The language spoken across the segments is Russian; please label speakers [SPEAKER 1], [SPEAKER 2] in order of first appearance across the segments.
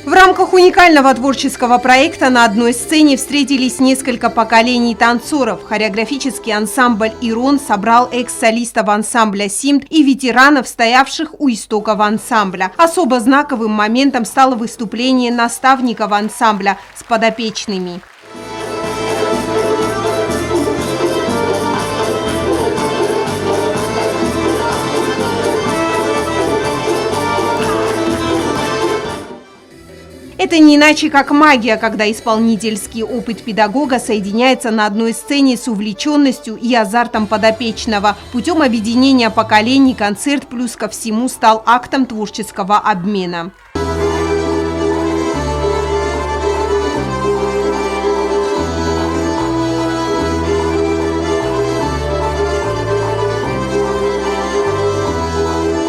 [SPEAKER 1] В рамках уникального творческого проекта на одной сцене встретились несколько поколений танцоров. Хореографический ансамбль «Ирон» собрал экс-солистов ансамбля «Симт» и ветеранов, стоявших у истоков ансамбля. Особо знаковым моментом стало выступление наставников ансамбля с подопечными. Это не иначе, как магия, когда исполнительский опыт педагога соединяется на одной сцене с увлеченностью и азартом подопечного. Путем объединения поколений концерт плюс ко всему стал актом творческого обмена.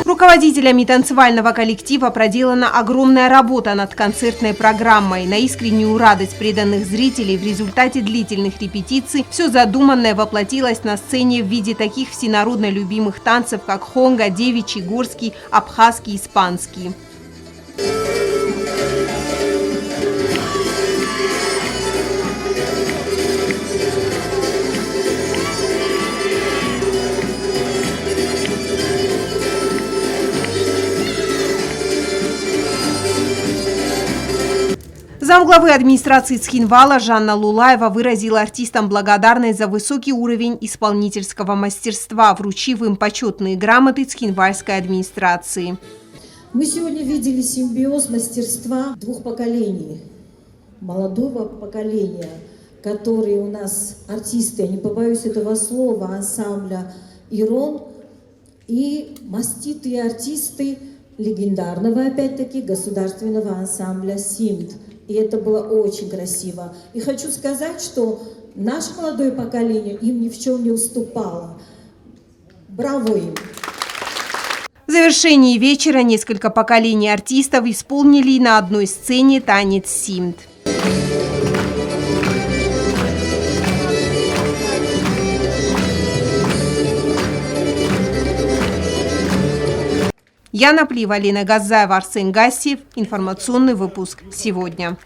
[SPEAKER 1] Руководителями танцевального коллектива проделана огромная работа над концертной программой. На искреннюю радость преданных зрителей в результате длительных репетиций все задуманное воплотилось на сцене в виде таких всенародно любимых танцев, как хонга, девичий, горский, абхазский, испанский. Замглавы администрации Цхинвала Жанна Лулаева выразила артистам благодарность за высокий уровень исполнительского мастерства, вручив им почетные грамоты цхинвальской администрации.
[SPEAKER 2] Мы сегодня видели симбиоз мастерства двух поколений. Молодого поколения, которые у нас артисты, я не побоюсь этого слова, ансамбля «Ирон», и маститые артисты легендарного, опять-таки, государственного ансамбля «Симт». И это было очень красиво. И хочу сказать, что наше молодое поколение им ни в чем не уступало. Браво им!
[SPEAKER 1] В завершении вечера несколько поколений артистов исполнили на одной сцене танец «Симт». Яна Плива, Лена Газаева, Арсен Гассиев. Информационный выпуск сегодня.